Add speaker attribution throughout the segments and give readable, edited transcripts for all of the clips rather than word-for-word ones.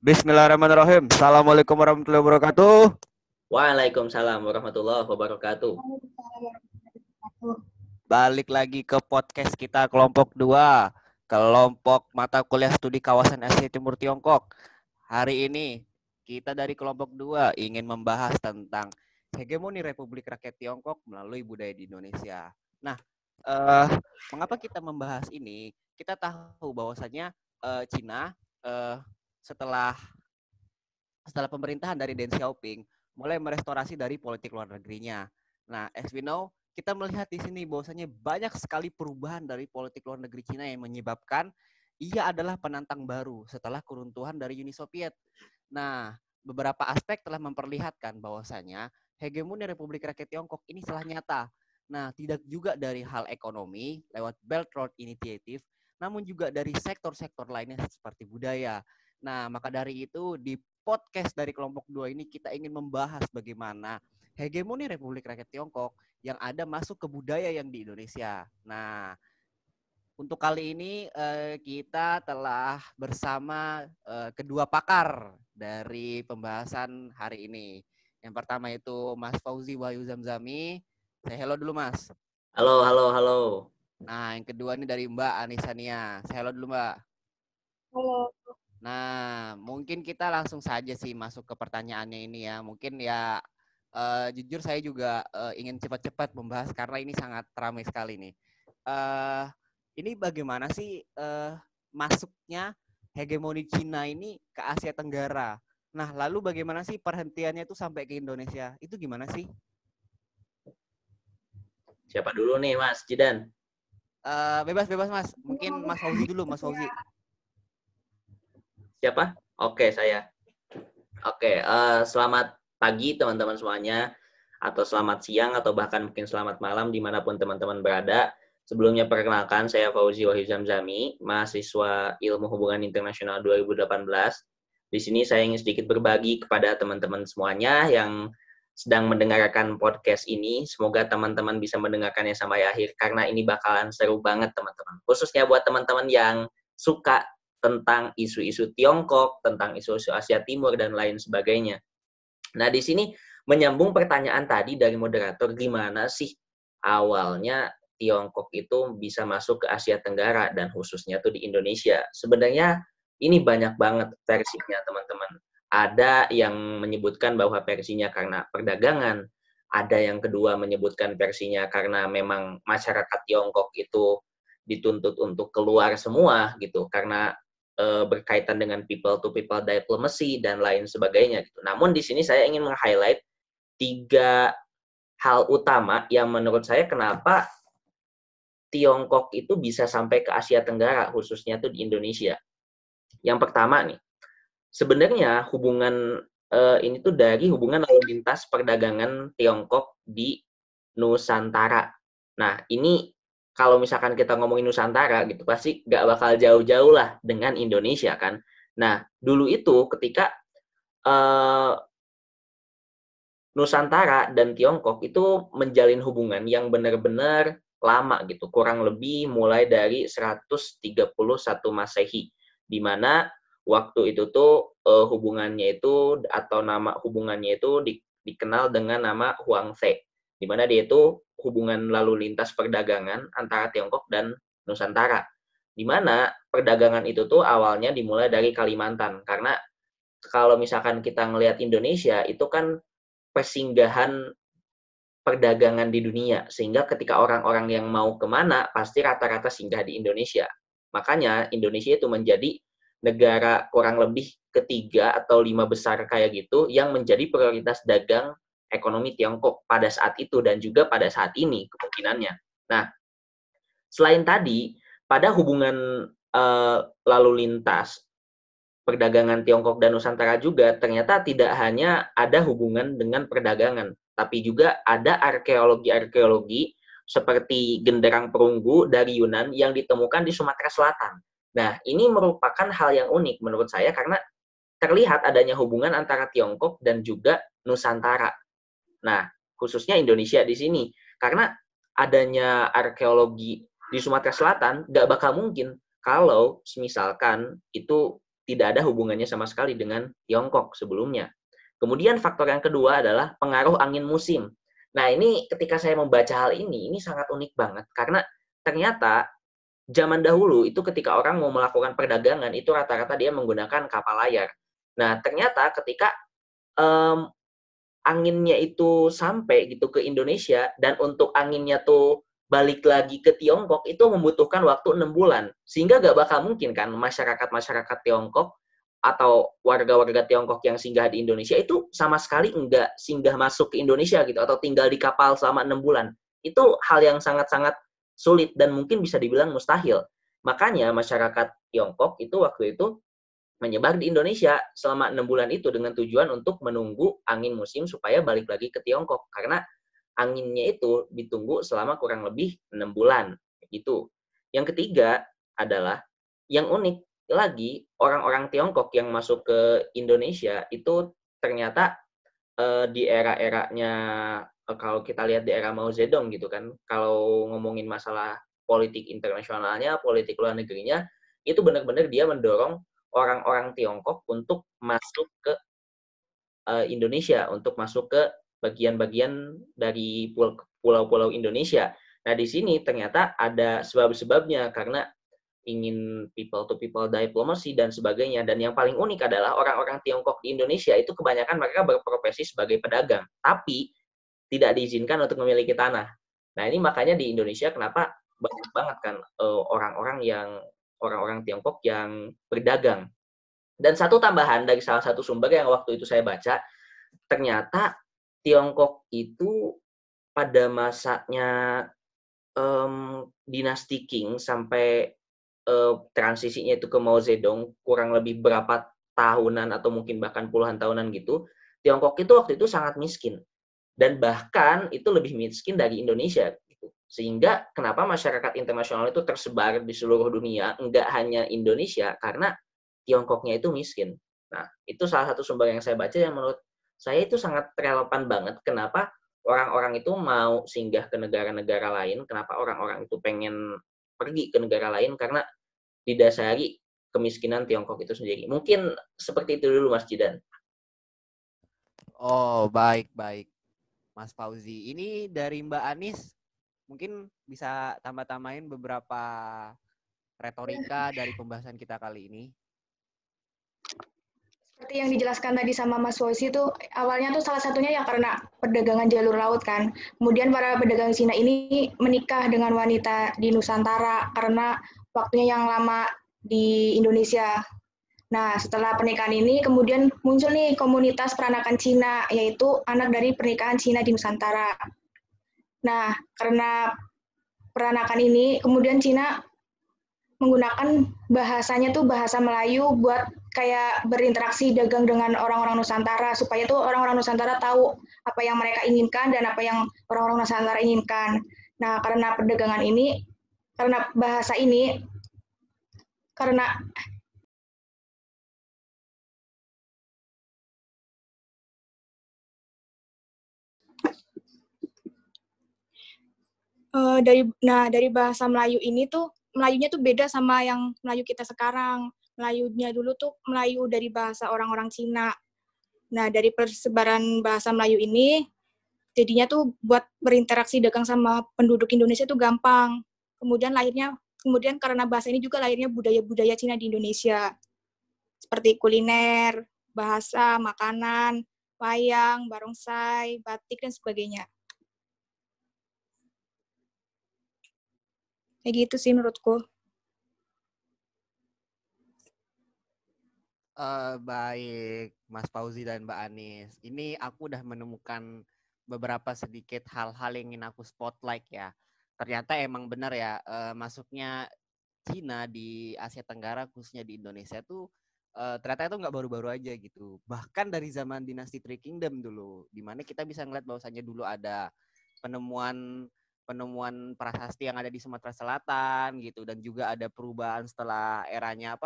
Speaker 1: Bismillahirrahmanirrahim. Assalamualaikum warahmatullahi wabarakatuh.
Speaker 2: Waalaikumsalam warahmatullahi wabarakatuh.
Speaker 1: Balik lagi ke podcast kita kelompok 2, kelompok mata kuliah studi kawasan Asia Timur Tiongkok. Hari ini kita dari kelompok 2 ingin membahas tentang hegemoni Republik Rakyat Tiongkok melalui budaya di Indonesia. Nah, mengapa kita membahas ini? Kita tahu bahwasanya Cina setelah pemerintahan dari Deng Xiaoping mulai merestorasi dari politik luar negerinya. Nah, as we know, kita melihat di sini bahwasanya banyak sekali perubahan dari politik luar negeri Cina yang menyebabkan ia adalah penantang baru setelah keruntuhan dari Uni Soviet. Nah, beberapa aspek telah memperlihatkan bahwasanya hegemoni Republik Rakyat Tiongkok ini telah nyata. Nah, tidak juga dari hal ekonomi lewat Belt Road Initiative, namun juga dari sektor-sektor lainnya seperti budaya. Nah, maka dari itu di podcast dari kelompok 2 ini kita ingin membahas bagaimana hegemoni Republik Rakyat Tiongkok yang ada masuk ke budaya yang di Indonesia. Nah, untuk kali ini kita telah bersama kedua pakar dari pembahasan hari ini. Yang pertama itu Mas Fauzi Wahyu Zamzami. Saya hello dulu, Mas.
Speaker 2: Halo, halo, halo.
Speaker 1: Nah, yang kedua ini dari Mbak Anisania. Saya hello dulu, Mbak.
Speaker 3: Halo.
Speaker 1: Nah, mungkin kita langsung saja sih masuk ke pertanyaannya ini ya. Mungkin ya jujur saya juga ingin cepat-cepat membahas karena ini sangat ramai sekali nih. Ini bagaimana sih masuknya hegemoni Cina ini ke Asia Tenggara? Nah, lalu bagaimana sih perhentiannya itu sampai ke Indonesia? Itu gimana sih?
Speaker 2: Siapa dulu nih, Mas Jidan?
Speaker 1: Bebas Mas. Mungkin Mas Fauzi dulu, Mas Fauzi.
Speaker 2: Siapa? Oke, saya. Oke, selamat pagi teman-teman semuanya, atau selamat siang, atau bahkan mungkin selamat malam dimanapun teman-teman berada. Sebelumnya perkenalkan, saya Fauzi Wahyu Zamzami, mahasiswa Ilmu Hubungan Internasional 2018. Di sini saya ingin sedikit berbagi kepada teman-teman semuanya yang sedang mendengarkan podcast ini. Semoga teman-teman bisa mendengarkannya sampai akhir, karena ini bakalan seru banget teman-teman. Khususnya buat teman-teman yang suka tentang isu-isu Tiongkok, tentang isu-isu Asia Timur, dan lain sebagainya. Nah, di sini menyambung pertanyaan tadi dari moderator, gimana sih awalnya Tiongkok itu bisa masuk ke Asia Tenggara, dan khususnya tuh di Indonesia. Sebenarnya ini banyak banget versinya, teman-teman. Ada yang menyebutkan bahwa versinya karena perdagangan, ada yang kedua menyebutkan versinya karena memang masyarakat Tiongkok itu dituntut untuk keluar semua gitu, karena berkaitan dengan people to people diplomacy dan lain sebagainya gitu. Namun di sini saya ingin meng-highlight 3 hal utama yang menurut saya kenapa Tiongkok itu bisa sampai ke Asia Tenggara, khususnya tuh di Indonesia. Yang pertama nih, sebenarnya hubungan ini tuh dari hubungan lalu lintas perdagangan Tiongkok di Nusantara. Nah, ini kalau misalkan kita ngomongin Nusantara gitu, pasti nggak bakal jauh-jauh lah dengan Indonesia kan. Nah, dulu itu ketika Nusantara dan Tiongkok itu menjalin hubungan yang benar-benar lama gitu, kurang lebih mulai dari 131 Masehi, di mana waktu itu tuh hubungannya itu atau nama hubungannya itu dikenal dengan nama Huangze, di mana dia itu hubungan lalu lintas perdagangan antara Tiongkok dan Nusantara, di mana perdagangan itu tuh awalnya dimulai dari Kalimantan, karena kalau misalkan kita ngelihat Indonesia itu kan persinggahan perdagangan di dunia, sehingga ketika orang-orang yang mau kemana pasti rata-rata singgah di Indonesia. Makanya Indonesia itu menjadi negara kurang lebih ketiga atau 5 besar kayak gitu yang menjadi prioritas dagang ekonomi Tiongkok pada saat itu dan juga pada saat ini kemungkinannya. Nah, selain tadi, pada hubungan lalu lintas perdagangan Tiongkok dan Nusantara juga ternyata tidak hanya ada hubungan dengan perdagangan, tapi juga ada arkeologi-arkeologi seperti genderang perunggu dari Yunan yang ditemukan di Sumatera Selatan. Nah, ini merupakan hal yang unik menurut saya karena terlihat adanya hubungan antara Tiongkok dan juga Nusantara. Nah, khususnya Indonesia di sini. Karena adanya arkeologi di Sumatera Selatan, nggak bakal mungkin kalau misalkan itu tidak ada hubungannya sama sekali dengan Tiongkok sebelumnya. Kemudian faktor yang kedua adalah pengaruh angin musim. Nah, ini ketika saya membaca hal ini sangat unik banget karena ternyata zaman dahulu itu ketika orang mau melakukan perdagangan itu rata-rata dia menggunakan kapal layar. Nah, ternyata ketika um, anginnya itu sampai gitu ke Indonesia dan untuk anginnya tuh balik lagi ke Tiongkok itu membutuhkan waktu 6 bulan. Sehingga gak bakal mungkin kan masyarakat-masyarakat Tiongkok atau warga-warga Tiongkok yang singgah di Indonesia itu sama sekali enggak singgah masuk ke Indonesia gitu atau tinggal di kapal selama 6 bulan. Itu hal yang sangat-sangat sulit dan mungkin bisa dibilang mustahil. Makanya masyarakat Tiongkok itu waktu itu menyebar di Indonesia selama 6 bulan itu dengan tujuan untuk menunggu angin musim supaya balik lagi ke Tiongkok. Karena anginnya itu ditunggu selama kurang lebih 6 bulan. Gitu. Yang ketiga adalah yang unik lagi, orang-orang Tiongkok yang masuk ke Indonesia itu ternyata di era-eranya kalau kita lihat di era Mao Zedong gitu kan, kalau ngomongin masalah politik internasionalnya, politik luar negerinya, itu benar-benar dia mendorong orang-orang Tiongkok untuk masuk ke Indonesia, untuk masuk ke bagian-bagian dari pulau-pulau Indonesia. Nah, di sini ternyata ada sebab-sebabnya karena ingin people to people diplomacy dan sebagainya. Dan yang paling unik adalah orang-orang Tiongkok di Indonesia itu kebanyakan mereka berprofesi sebagai pedagang, tapi tidak diizinkan untuk memiliki tanah. Nah, ini makanya di Indonesia kenapa banyak banget kan orang-orang Tiongkok yang berdagang. Dan satu tambahan dari salah satu sumber yang waktu itu saya baca, ternyata Tiongkok itu pada masanya dinasti Qing sampai transisinya itu ke Mao Zedong kurang lebih berapa tahunan atau mungkin bahkan puluhan tahunan gitu, Tiongkok itu waktu itu sangat miskin dan bahkan itu lebih miskin dari Indonesia gitu. Sehingga kenapa masyarakat internasional itu tersebar di seluruh dunia, enggak hanya Indonesia, karena Tiongkoknya itu miskin. Nah, itu salah satu sumber yang saya baca yang menurut saya itu sangat relevan banget. Kenapa orang-orang itu mau singgah ke negara-negara lain, kenapa orang-orang itu pengen pergi ke negara lain, karena didasari kemiskinan Tiongkok itu sendiri. Mungkin seperti itu dulu, Mas Jidan.
Speaker 1: Oh, baik. Mas Fauzi. Ini dari Mbak Anis, mungkin bisa tambah-tambahin beberapa retorika dari pembahasan kita kali ini.
Speaker 3: Seperti yang dijelaskan tadi sama Mas Fauzi itu awalnya tuh salah satunya ya karena perdagangan jalur laut kan. Kemudian para pedagang Cina ini menikah dengan wanita di Nusantara karena waktunya yang lama di Indonesia. Nah, setelah pernikahan ini kemudian muncul nih komunitas peranakan Cina, yaitu anak dari pernikahan Cina di Nusantara. Nah, karena peranakan ini kemudian Cina menggunakan bahasanya tuh bahasa Melayu buat kayak berinteraksi dagang dengan orang-orang Nusantara supaya tuh orang-orang Nusantara tahu apa yang mereka inginkan dan apa yang orang-orang Nusantara inginkan. Nah, karena perdagangan ini, karena bahasa ini, karena dari bahasa Melayu ini tuh Melayunya tuh beda sama yang Melayu kita sekarang. Melayunya dulu tuh Melayu dari bahasa orang-orang Cina. Nah, dari persebaran bahasa Melayu ini, jadinya tuh buat berinteraksi dagang sama penduduk Indonesia tuh gampang. Kemudian karena bahasa ini juga lahirnya budaya-budaya Cina di Indonesia. Seperti kuliner, bahasa, makanan, wayang, barongsai, batik, dan sebagainya. Kayak gitu sih menurutku.
Speaker 1: Baik, Mas Fauzi dan Mbak Anis. Ini aku udah menemukan beberapa sedikit hal-hal yang ingin aku spotlight ya. Ternyata emang benar ya, masuknya Cina di Asia Tenggara, khususnya di Indonesia tuh ternyata itu nggak baru-baru aja gitu. Bahkan dari zaman dinasti Three Kingdom dulu, di mana kita bisa ngeliat bahwasannya dulu ada penemuan prasasti yang ada di Sumatera Selatan gitu, dan juga ada perubahan setelah eranya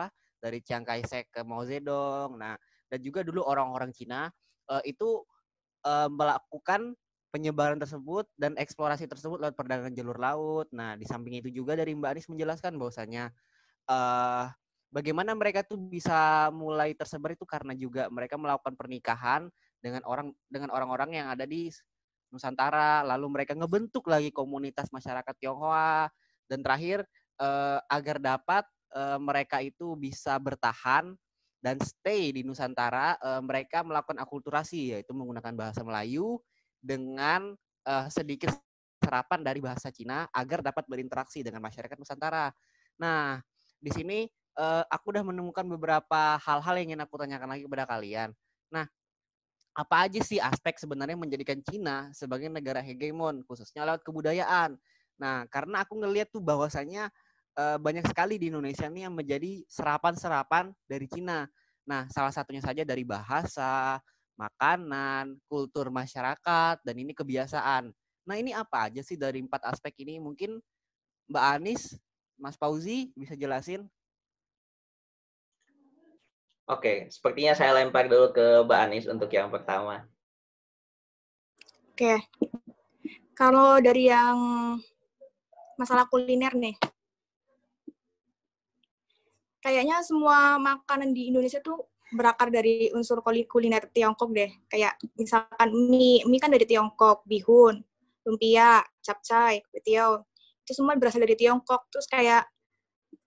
Speaker 1: dari Chiang Kai-shek ke Mao Zedong. Nah, dan juga dulu orang-orang Cina itu melakukan penyebaran tersebut dan eksplorasi tersebut lewat perdagangan jalur laut. Nah, di samping itu juga dari Mbak Anis menjelaskan bahwasanya bagaimana mereka tuh bisa mulai tersebar itu karena juga mereka melakukan pernikahan dengan orang-orang yang ada di Nusantara, lalu mereka ngebentuk lagi komunitas masyarakat Tionghoa, dan terakhir agar dapat mereka itu bisa bertahan dan stay di Nusantara, mereka melakukan akulturasi, yaitu menggunakan bahasa Melayu dengan sedikit serapan dari bahasa Cina agar dapat berinteraksi dengan masyarakat Nusantara. Nah, di sini aku udah menemukan beberapa hal-hal yang ingin aku tanyakan lagi kepada kalian. Nah, apa aja sih aspek sebenarnya menjadikan Cina sebagai negara hegemon, khususnya lewat kebudayaan. Nah, karena aku ngelihat tuh bahwasanya banyak sekali di Indonesia nih yang menjadi serapan-serapan dari Cina. Nah, salah satunya saja dari bahasa, makanan, kultur masyarakat, dan ini kebiasaan. Nah, ini apa aja sih dari 4 aspek ini? Mungkin Mbak Anis, Mas Fauzi bisa jelasin?
Speaker 2: Oke, sepertinya saya lempar dulu ke Mbak Anis untuk yang pertama.
Speaker 3: Oke, kalau dari yang masalah kuliner nih, kayaknya semua makanan di Indonesia tuh berakar dari unsur kuliner Tiongkok deh. Kayak misalkan mie kan dari Tiongkok, bihun, lumpia, capcay, kue tiaw. Itu semua berasal dari Tiongkok. Terus kayak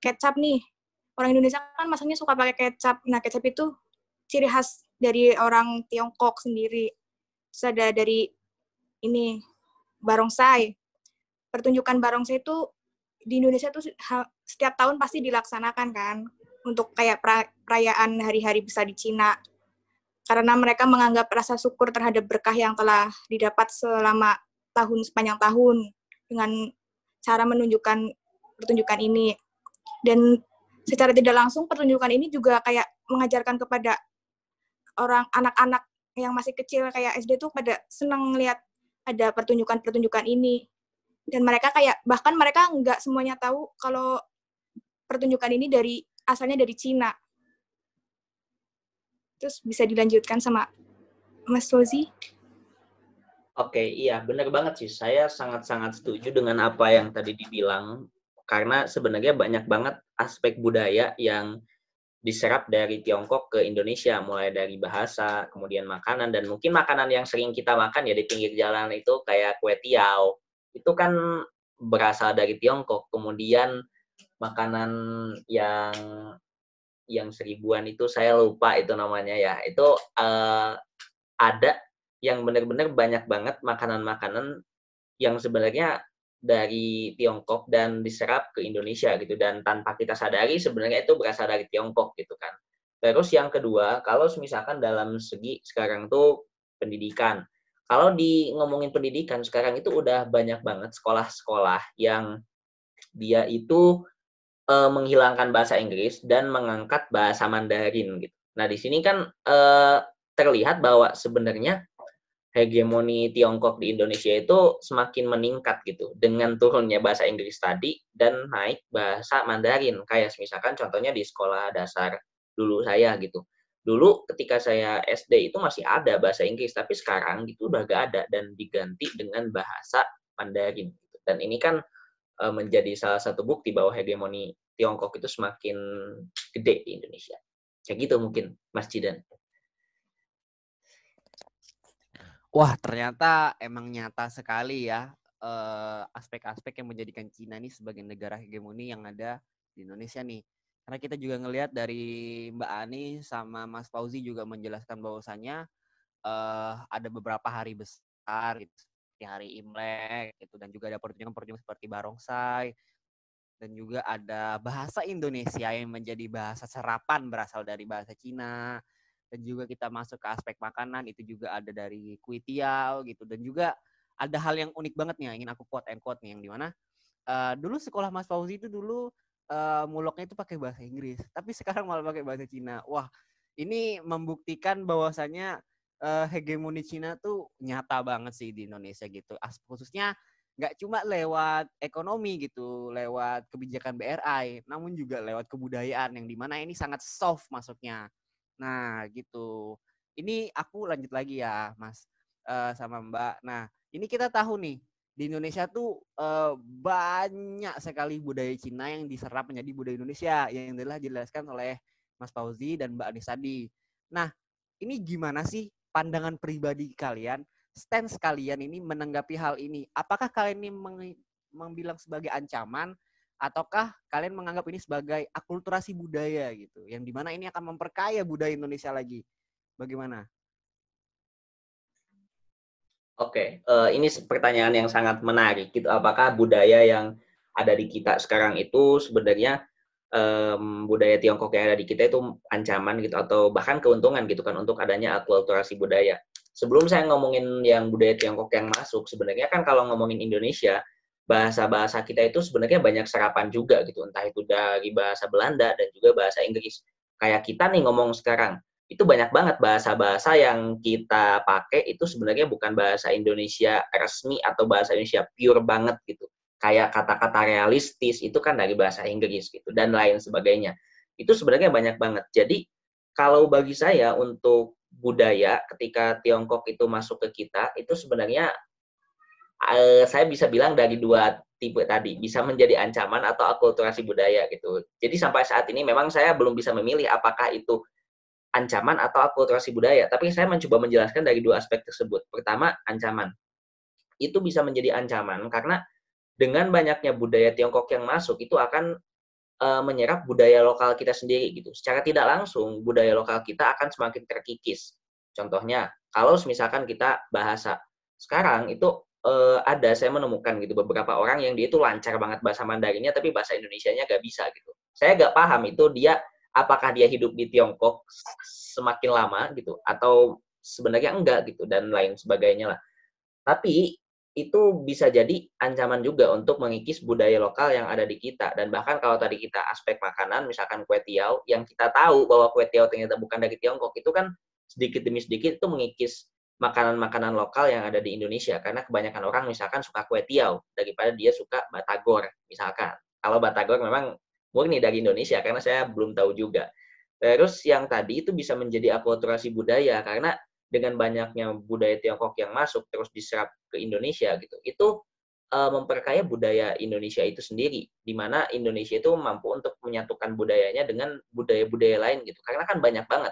Speaker 3: kecap nih, orang Indonesia kan masaknya suka pakai kecap. Nah, kecap itu ciri khas dari orang Tiongkok sendiri. Terus ada dari ini, barongsai. Pertunjukan barongsai itu di Indonesia tuh setiap tahun pasti dilaksanakan kan, untuk kayak perayaan hari-hari besar di Cina. Karena mereka menganggap rasa syukur terhadap berkah yang telah didapat selama sepanjang tahun dengan cara menunjukkan pertunjukan ini. Dan secara tidak langsung pertunjukan ini juga kayak mengajarkan kepada orang anak-anak yang masih kecil kayak SD tuh pada senang lihat ada pertunjukan-pertunjukan ini. Dan mereka kayak bahkan mereka nggak semuanya tahu kalau pertunjukan ini asalnya dari Cina. Terus bisa dilanjutkan sama Mas Rozi?
Speaker 2: Oke, iya benar banget sih. Saya sangat-sangat setuju dengan apa yang tadi dibilang. Karena sebenarnya banyak banget aspek budaya yang diserap dari Tiongkok ke Indonesia. Mulai dari bahasa, kemudian makanan, dan mungkin makanan yang sering kita makan ya di pinggir jalan itu kayak kue tiaw. Itu kan berasal dari Tiongkok. Kemudian makanan yang seribuan itu saya lupa itu namanya ya. Itu ada yang benar-benar banyak banget makanan-makanan yang sebenarnya dari Tiongkok dan diserap ke Indonesia gitu, dan tanpa kita sadari sebenarnya itu berasal dari Tiongkok gitu kan. Terus yang kedua, kalau misalkan dalam segi sekarang tuh pendidikan. Kalau ngomongin pendidikan sekarang itu udah banyak banget sekolah-sekolah yang dia itu menghilangkan bahasa Inggris dan mengangkat bahasa Mandarin gitu. Nah, di sini kan terlihat bahwa sebenarnya hegemoni Tiongkok di Indonesia itu semakin meningkat gitu dengan turunnya bahasa Inggris tadi dan naik bahasa Mandarin. Kayak misalkan contohnya di sekolah dasar dulu saya gitu. Dulu ketika saya SD itu masih ada bahasa Inggris, tapi sekarang gitu udah gak ada dan diganti dengan bahasa Mandarin. Gitu. Dan ini kan menjadi salah satu bukti bahwa hegemoni Tiongkok itu semakin gede di Indonesia. Kayak gitu mungkin, Mas Jidan.
Speaker 1: Wah, ternyata emang nyata sekali ya aspek-aspek yang menjadikan Cina ini sebagai negara hegemoni yang ada di Indonesia nih. Karena kita juga ngelihat dari Mbak Ani sama Mas Fauzi juga menjelaskan bahwasannya ada beberapa hari besar gitu, seperti hari Imlek gitu, dan juga ada pertunjukan-pertunjukan seperti barongsai, dan juga ada bahasa Indonesia yang menjadi bahasa serapan berasal dari bahasa Cina. Dan juga kita masuk ke aspek makanan, itu juga ada dari kue tiaw gitu. Dan juga ada hal yang unik banget nih yang ingin aku quote and quote nih, yang dimana dulu sekolah Mas Fauzi itu dulu muloknya itu pakai bahasa Inggris, tapi sekarang malah pakai bahasa Cina. Wah, ini membuktikan bahwasannya hegemoni Cina tuh nyata banget sih di Indonesia gitu. Khususnya nggak cuma lewat ekonomi gitu, lewat kebijakan BRI, namun juga lewat kebudayaan yang dimana ini sangat soft masuknya. Nah gitu. Ini aku lanjut lagi ya Mas sama Mbak. Nah ini kita tahu nih di Indonesia tuh banyak sekali budaya Cina yang diserap menjadi budaya Indonesia yang telah dijelaskan oleh Mas Fauzi dan Mbak Anis tadi. Nah, ini gimana sih pandangan pribadi kalian, stance kalian ini menanggapi hal ini? Apakah kalian ini membilang sebagai ancaman ataukah kalian menganggap ini sebagai akulturasi budaya gitu, yang dimana ini akan memperkaya budaya Indonesia lagi? Bagaimana?
Speaker 2: Oke, ini pertanyaan yang sangat menarik gitu. Apakah budaya yang ada di kita sekarang itu sebenarnya budaya Tiongkok yang ada di kita itu ancaman gitu atau bahkan keuntungan gitu kan untuk adanya akulturasi budaya. Sebelum saya ngomongin yang budaya Tiongkok yang masuk, sebenarnya kan kalau ngomongin Indonesia, bahasa-bahasa kita itu sebenarnya banyak serapan juga gitu, entah itu dari bahasa Belanda dan juga bahasa Inggris. Kayak kita nih ngomong sekarang, itu banyak banget bahasa-bahasa yang kita pakai itu sebenarnya bukan bahasa Indonesia resmi atau bahasa Indonesia pure banget gitu. Kayak kata-kata realistis itu kan dari bahasa Inggris gitu dan lain sebagainya. Itu sebenarnya banyak banget. Jadi kalau bagi saya untuk budaya ketika Tiongkok itu masuk ke kita itu sebenarnya saya bisa bilang dari dua tipe tadi, bisa menjadi ancaman atau akulturasi budaya gitu. Jadi sampai saat ini memang saya belum bisa memilih apakah itu ancaman atau akulturasi budaya, tapi saya mencoba menjelaskan dari dua aspek tersebut. Pertama, ancaman. Itu bisa menjadi ancaman karena dengan banyaknya budaya Tiongkok yang masuk itu akan menyerap budaya lokal kita sendiri gitu. Secara tidak langsung budaya lokal kita akan semakin terkikis. Contohnya, kalau misalkan kita bahasa sekarang itu ada saya menemukan gitu beberapa orang yang dia itu lancar banget bahasa Mandarinnya tapi bahasa Indonesianya nggak bisa gitu. Saya nggak paham itu dia apakah dia hidup di Tiongkok semakin lama gitu atau sebenarnya enggak gitu dan lain sebagainya lah. Tapi itu bisa jadi ancaman juga untuk mengikis budaya lokal yang ada di kita. Dan bahkan kalau tadi kita aspek makanan, misalkan kue tiaw, yang kita tahu bahwa kue tiaw ternyata bukan dari Tiongkok, itu kan sedikit demi sedikit itu mengikis makanan-makanan lokal yang ada di Indonesia. Karena kebanyakan orang misalkan suka kue tiaw, daripada dia suka batagor, misalkan. Kalau batagor memang murni dari Indonesia, karena saya belum tahu juga. Terus yang tadi itu bisa menjadi akulturasi budaya, karena dengan banyaknya budaya Tiongkok yang masuk terus diserap ke Indonesia gitu, itu memperkaya budaya Indonesia itu sendiri, di mana Indonesia itu mampu untuk menyatukan budayanya dengan budaya-budaya lain gitu, karena kan banyak banget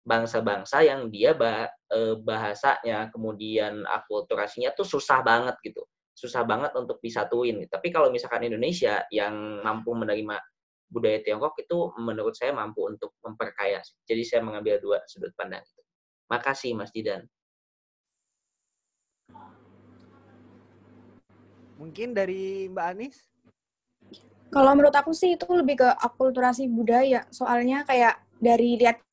Speaker 2: bangsa-bangsa yang dia bahasanya kemudian akulturasinya tuh susah banget gitu, susah banget untuk disatuin. Tapi kalau misalkan Indonesia yang mampu menerima budaya Tiongkok itu menurut saya mampu untuk memperkaya. Jadi saya mengambil dua sudut pandang itu. Makasih Mas Didan.
Speaker 1: Mungkin dari Mbak Anis?
Speaker 4: Kalau menurut aku sih itu lebih ke akulturasi budaya. Soalnya kayak dari lihat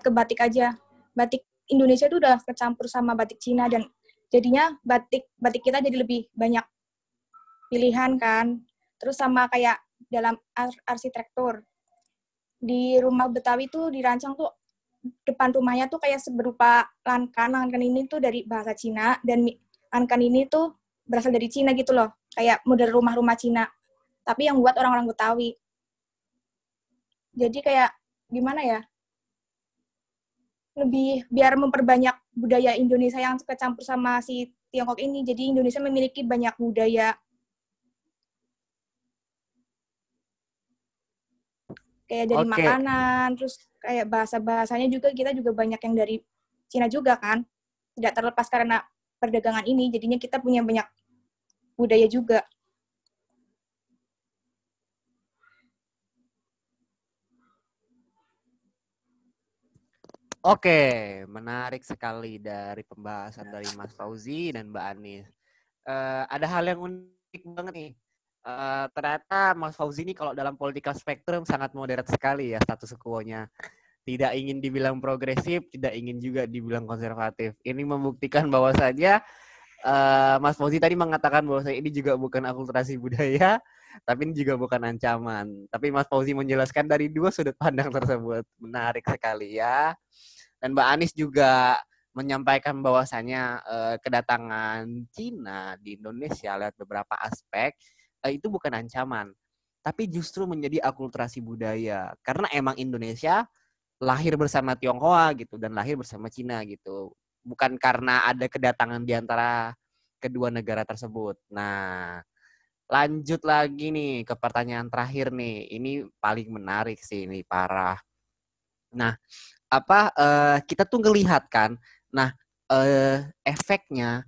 Speaker 4: ke batik aja. Batik Indonesia itu udah kecampur sama batik Cina dan jadinya batik kita jadi lebih banyak pilihan kan. Terus sama kayak dalam arsitektur. Di rumah Betawi tuh dirancang tuh depan rumahnya tuh kayak berupa lankan. Lankan ini tuh dari bahasa Cina dan lankan ini tuh berasal dari Cina gitu loh. Kayak model rumah-rumah Cina. Tapi yang buat orang-orang Betawi. Jadi kayak gimana ya? Lebih biar memperbanyak budaya Indonesia yang kecampur sama si Tiongkok ini. Jadi Indonesia memiliki banyak budaya. Kayak dari makanan, terus kayak bahasa-bahasanya juga kita juga banyak yang dari Cina juga kan. Tidak terlepas karena perdagangan ini, jadinya kita punya banyak budaya juga.
Speaker 1: Oke, menarik sekali dari pembahasan dari Mas Fauzi dan Mbak Anis. Ada hal yang unik banget nih. Ternyata Mas Fauzi ini kalau dalam political spectrum sangat moderat sekali ya status quo-nya. Tidak ingin dibilang progresif, tidak ingin juga dibilang konservatif. Ini membuktikan bahwa saja Mas Fauzi tadi mengatakan bahwa ini juga bukan akulturasi budaya, tapi ini juga bukan ancaman. Tapi Mas Fauzi menjelaskan dari dua sudut pandang tersebut. Menarik sekali ya. Dan Mbak Anis juga menyampaikan bahwasannya kedatangan Cina di Indonesia lewat beberapa aspek itu bukan ancaman, tapi justru menjadi akulturasi budaya. Karena emang Indonesia lahir bersama Tionghoa gitu dan lahir bersama Cina gitu. Bukan karena ada kedatangan di antara kedua negara tersebut. Nah, lanjut lagi nih ke pertanyaan terakhir nih. Ini paling menarik sih, ini parah. Nah, kita tuh ngelihat kan, nah efeknya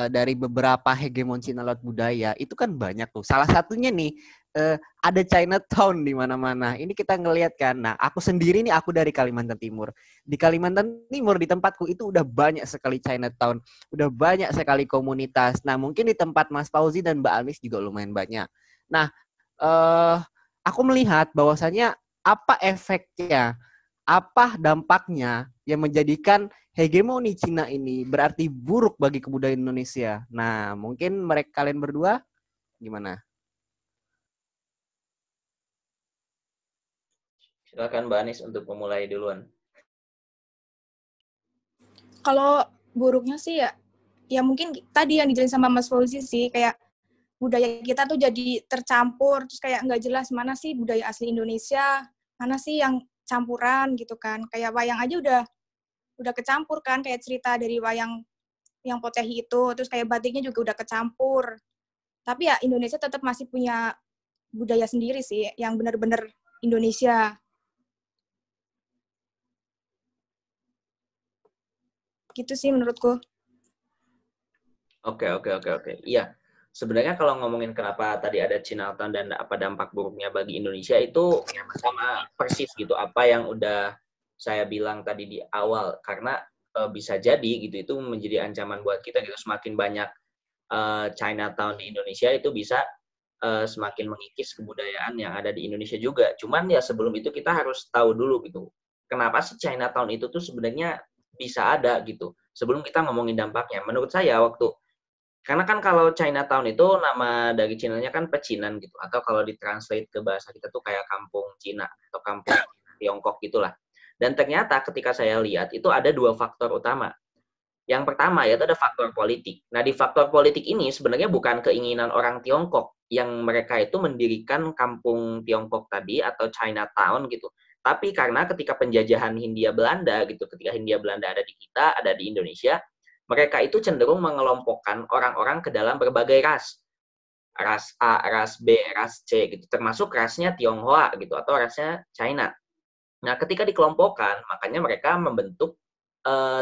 Speaker 1: dari beberapa hegemon Cina lewat budaya itu kan banyak tuh. Salah satunya nih ada Chinatown di mana-mana. Ini kita ngelihat kan. Nah, aku sendiri nih, aku dari Kalimantan Timur. Di Kalimantan Timur di tempatku itu udah banyak sekali Chinatown, udah banyak sekali komunitas. Nah, mungkin di tempat Mas Fauzi dan Mbak Anis juga lumayan banyak. Nah, aku melihat bahwasanya apa efeknya, apa dampaknya yang menjadikan hegemoni Cina ini berarti buruk bagi kebudayaan Indonesia. Nah, mungkin kalian berdua gimana?
Speaker 2: Silakan Mbak Anis untuk memulai duluan.
Speaker 4: Kalau buruknya sih ya mungkin tadi yang dijelasin sama Mas Fauzi sih, kayak budaya kita tuh jadi tercampur, terus kayak nggak jelas mana sih budaya asli Indonesia, mana sih yang campuran gitu kan. Kayak wayang aja udah kecampur kan, kayak cerita dari wayang yang Potehi itu, terus kayak batiknya juga udah kecampur. Tapi ya Indonesia tetap masih punya budaya sendiri sih, yang benar-benar Indonesia. Gitu sih menurutku.
Speaker 2: Oke. Iya. Sebenarnya kalau ngomongin kenapa tadi ada Chinatown dan apa dampak buruknya bagi Indonesia itu sama persis gitu apa yang udah saya bilang tadi di awal, karena bisa jadi gitu itu menjadi ancaman buat kita gitu. Semakin banyak Chinatown di Indonesia itu bisa semakin mengikis kebudayaan yang ada di Indonesia juga. Cuman ya sebelum itu kita harus tahu dulu gitu, kenapa sih Chinatown itu tuh sebenarnya bisa ada gitu. Sebelum kita ngomongin dampaknya, menurut saya karena kan kalau Chinatown itu nama dari Cina-nya kan pecinan gitu, atau kalau ditranslate ke bahasa kita tuh kayak kampung Cina atau kampung Tiongkok gitulah. Dan ternyata ketika saya lihat itu ada dua faktor utama. Yang pertama yaitu ada faktor politik. Nah, di faktor politik ini sebenarnya bukan keinginan orang Tiongkok yang mereka itu mendirikan kampung Tiongkok tadi atau Chinatown gitu. Tapi karena ketika penjajahan Hindia Belanda gitu, ketika Hindia Belanda ada di kita, ada di Indonesia, mereka itu cenderung mengelompokkan orang-orang ke dalam berbagai ras. Ras A, ras B, ras C gitu. Termasuk rasnya Tionghoa gitu atau rasnya China. Nah, ketika dikelompokkan, makanya mereka membentuk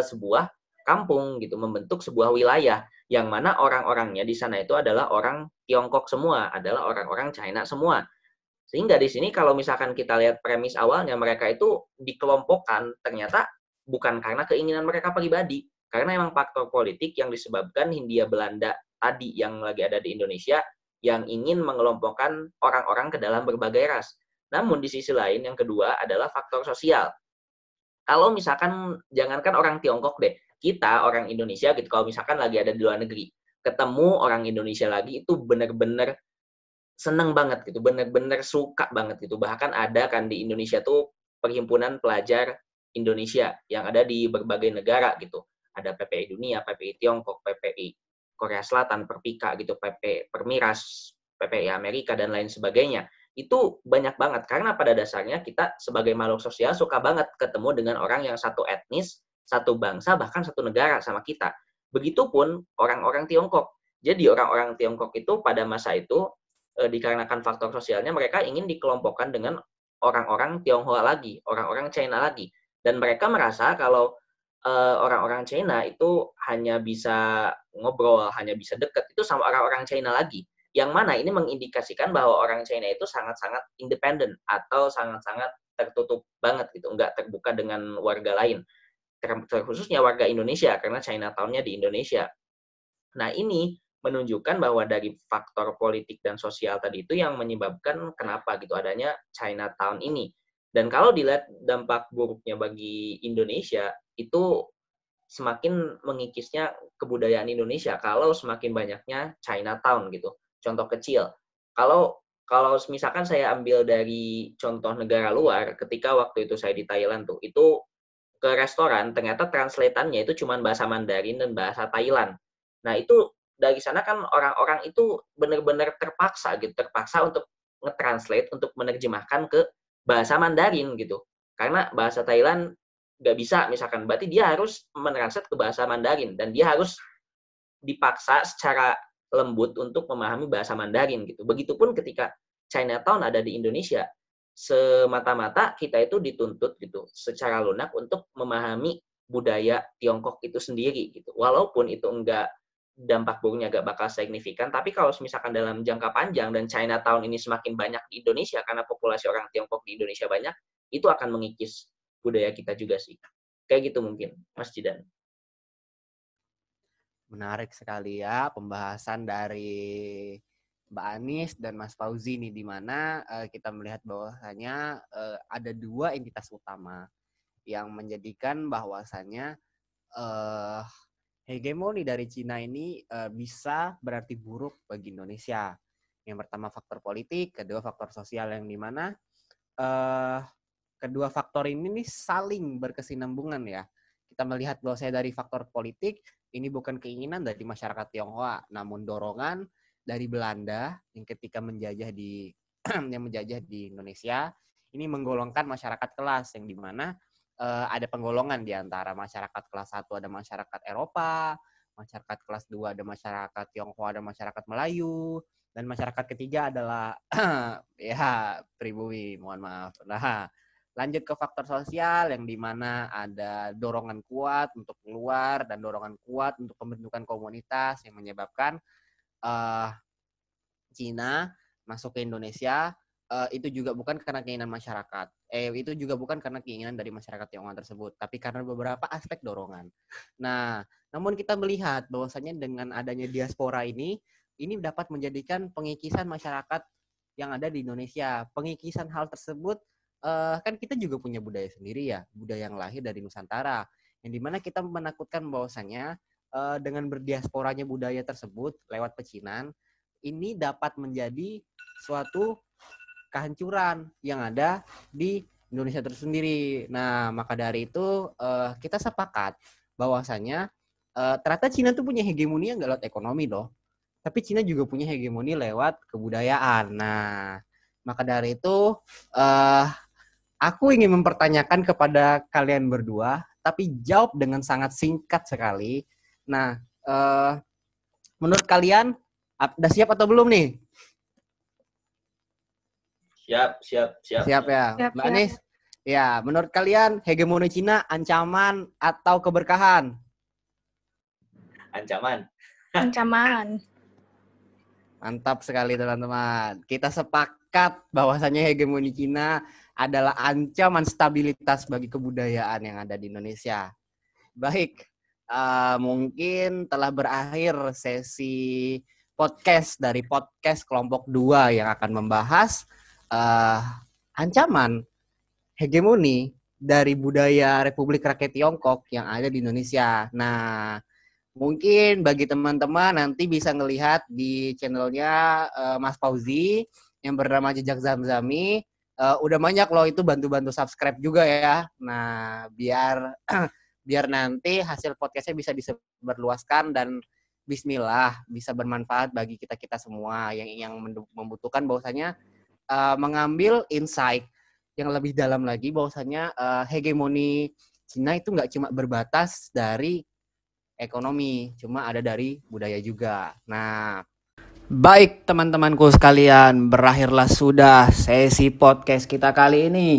Speaker 2: sebuah kampung gitu, membentuk sebuah wilayah yang mana orang-orangnya di sana itu adalah orang Tiongkok semua, adalah orang-orang China semua. Sehingga di sini kalau misalkan kita lihat premis awalnya, mereka itu dikelompokkan ternyata bukan karena keinginan mereka pribadi, karena emang faktor politik yang disebabkan Hindia Belanda tadi yang lagi ada di Indonesia yang ingin mengelompokkan orang-orang ke dalam berbagai ras. Namun di sisi lain yang kedua adalah faktor sosial. Kalau misalkan jangankan orang Tiongkok deh, kita orang Indonesia gitu, kalau misalkan lagi ada di luar negeri, ketemu orang Indonesia lagi itu benar-benar seneng banget gitu, benar-benar suka banget gitu. Bahkan ada kan di Indonesia tuh perhimpunan pelajar Indonesia yang ada di berbagai negara gitu. Ada PPI Dunia, PPI Tiongkok, PPI Korea Selatan, Perpika gitu, Permiras, PPI Amerika dan lain sebagainya. Itu banyak banget karena pada dasarnya kita sebagai makhluk sosial suka banget ketemu dengan orang yang satu etnis, satu bangsa, bahkan satu negara sama kita. Begitupun orang-orang Tiongkok. Jadi orang-orang Tiongkok itu pada masa itu dikarenakan faktor sosialnya mereka ingin dikelompokkan dengan orang-orang Tionghoa lagi, orang-orang China lagi. Dan mereka merasa kalau orang-orang China itu hanya bisa ngobrol, hanya bisa dekat itu sama orang-orang China lagi. Yang mana ini mengindikasikan bahwa orang China itu sangat-sangat independen atau sangat-sangat tertutup banget gitu, nggak terbuka dengan warga lain. Terkhususnya warga Indonesia karena Chinatown-nya di Indonesia. Nah, ini menunjukkan bahwa dari faktor politik dan sosial tadi itu yang menyebabkan kenapa gitu adanya Chinatown ini. Dan kalau dilihat dampak buruknya bagi Indonesia, itu semakin mengikisnya kebudayaan Indonesia kalau semakin banyaknya Chinatown gitu. Contoh kecil, kalau misalkan saya ambil dari contoh negara luar, ketika waktu itu saya di Thailand tuh, itu ke restoran, ternyata translatannya itu cuma bahasa Mandarin dan bahasa Thailand. Nah, itu dari sana kan orang-orang itu benar-benar terpaksa untuk nge-translate, untuk menerjemahkan ke bahasa Mandarin gitu. Karena bahasa Thailand nggak bisa misalkan, berarti dia harus menranslate ke bahasa Mandarin dan dia harus dipaksa secara lembut untuk memahami bahasa Mandarin gitu. Begitupun ketika Chinatown ada di Indonesia, semata-mata kita itu dituntut gitu secara lunak untuk memahami budaya Tiongkok itu sendiri gitu. Walaupun itu enggak, dampak buruknya agak bakal signifikan, tapi kalau misalkan dalam jangka panjang dan Chinatown ini semakin banyak di Indonesia karena populasi orang Tiongkok di Indonesia banyak, itu akan mengikis budaya kita juga sih. Kayak gitu mungkin, Mas Jidan.
Speaker 1: Menarik sekali ya pembahasan dari Mbak Anis dan Mas Fauzi nih, di mana kita melihat bahwasanya ada dua entitas utama yang menjadikan bahwasanya hegemoni dari Cina ini bisa berarti buruk bagi Indonesia. Yang pertama faktor politik, kedua faktor sosial, yang di mana kedua faktor ini nih saling berkesinambungan ya. Kita melihat bahwasanya dari faktor politik ini bukan keinginan dari masyarakat Tionghoa, namun dorongan dari Belanda yang ketika menjajah di Indonesia ini menggolongkan masyarakat kelas, yang di mana ada penggolongan di antara masyarakat kelas 1 ada masyarakat Eropa, masyarakat kelas 2 ada masyarakat Tionghoa, ada masyarakat Melayu, dan masyarakat ketiga adalah ya pribumi, mohon maaf. Nah, lanjut ke faktor sosial, yang di mana ada dorongan kuat untuk keluar dan dorongan kuat untuk pembentukan komunitas yang menyebabkan Cina masuk ke Indonesia. Itu juga bukan karena keinginan masyarakat. Itu juga bukan karena keinginan dari masyarakat Tionghoa tersebut, tapi karena beberapa aspek dorongan. Nah, namun kita melihat bahwasanya dengan adanya diaspora ini dapat menjadikan pengikisan masyarakat yang ada di Indonesia. Pengikisan hal tersebut, kan kita juga punya budaya sendiri ya, budaya yang lahir dari Nusantara, yang dimana kita menakutkan bahwasanya dengan berdiasporanya budaya tersebut lewat pecinan, ini dapat menjadi suatu kehancuran yang ada di Indonesia tersendiri. Nah, maka dari itu kita sepakat bahwasanya ternyata Cina tuh punya hegemoni yang nggak lewat ekonomi loh, tapi Cina juga punya hegemoni lewat kebudayaan. Nah, maka dari itu aku ingin mempertanyakan kepada kalian berdua, tapi jawab dengan sangat singkat sekali. Nah, menurut kalian udah siap atau belum nih?
Speaker 2: Siap
Speaker 1: ya. Mbak Anis, ya, menurut kalian hegemoni Cina ancaman atau keberkahan?
Speaker 2: Ancaman.
Speaker 1: Mantap sekali teman-teman. Kita sepakat bahwasanya hegemoni Cina adalah ancaman stabilitas bagi kebudayaan yang ada di Indonesia. Baik, mungkin telah berakhir sesi podcast dari podcast kelompok 2 yang akan membahas ancaman hegemoni dari budaya Republik Rakyat Tiongkok yang ada di Indonesia. Nah, mungkin bagi teman-teman nanti bisa ngelihat di channelnya Mas Fauzi yang bernama Jejak Zamzami. Udah banyak loh itu, bantu-bantu subscribe juga ya. Nah, biar nanti hasil podcastnya bisa disebarluaskan dan bismillah bisa bermanfaat bagi kita semua yang membutuhkan bahwasanya mengambil insight yang lebih dalam lagi, bahwasanya hegemoni Cina itu nggak cuma berbatas dari ekonomi, cuma ada dari budaya juga. Nah, baik teman-temanku sekalian, berakhirlah sudah sesi podcast kita kali ini.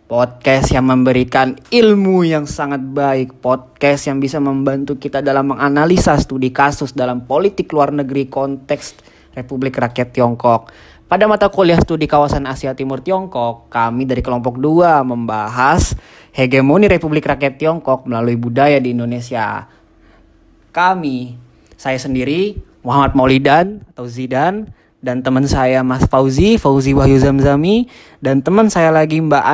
Speaker 1: Podcast yang memberikan ilmu yang sangat baik, podcast yang bisa membantu kita dalam menganalisa studi kasus dalam politik luar negeri konteks Republik Rakyat Tiongkok. Pada mata kuliah studi kawasan Asia Timur Tiongkok, kami dari kelompok 2 membahas hegemoni Republik Rakyat Tiongkok melalui budaya di Indonesia. Saya sendiri, Muhammad Maulidan atau Zidan, dan teman saya Mas Fauzi Wahyu Zamzami, dan teman saya lagi Mbak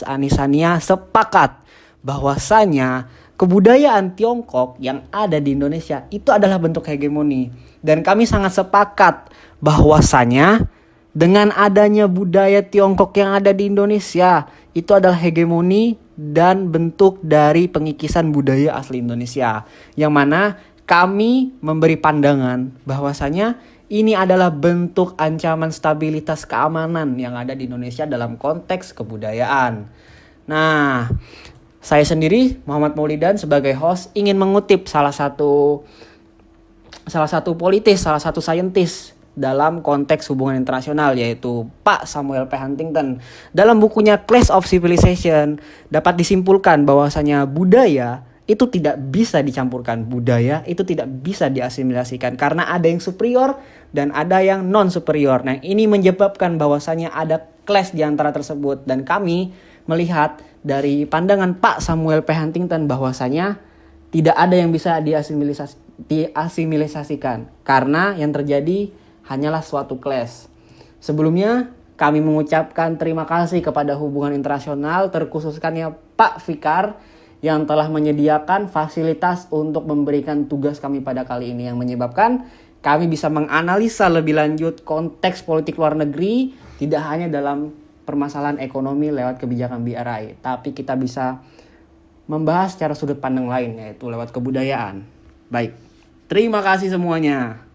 Speaker 1: Anisania sepakat bahwasanya kebudayaan Tiongkok yang ada di Indonesia itu adalah bentuk hegemoni. Dan kami sangat sepakat bahwasanya dengan adanya budaya Tiongkok yang ada di Indonesia, itu adalah hegemoni dan bentuk dari pengikisan budaya asli Indonesia. Yang mana kami memberi pandangan bahwasanya ini adalah bentuk ancaman stabilitas keamanan yang ada di Indonesia dalam konteks kebudayaan. Nah, saya sendiri, Muhammad Maulidan, sebagai host ingin mengutip salah satu
Speaker 5: salah satu politis, salah satu saintis dalam konteks hubungan internasional, yaitu Pak Samuel P. Huntington. Dalam bukunya Clash of Civilization dapat disimpulkan bahwasanya budaya itu tidak bisa dicampurkan, budaya itu tidak bisa diasimilasikan karena ada yang superior dan ada yang non superior. Nah, ini menyebabkan bahwasanya ada clash di antara tersebut, dan kami melihat dari pandangan Pak Samuel P. Huntington bahwasanya tidak ada yang bisa diasimilasikan karena yang terjadi hanyalah suatu clash. Sebelumnya kami mengucapkan terima kasih kepada hubungan internasional, terkhususkannya Pak Fikar yang telah menyediakan fasilitas untuk memberikan tugas kami pada kali ini, yang menyebabkan kami bisa menganalisa lebih lanjut konteks politik luar negeri, tidak hanya dalam permasalahan ekonomi lewat kebijakan BRI, tapi kita bisa membahas secara sudut pandang lain, yaitu lewat kebudayaan. Baik, terima kasih semuanya.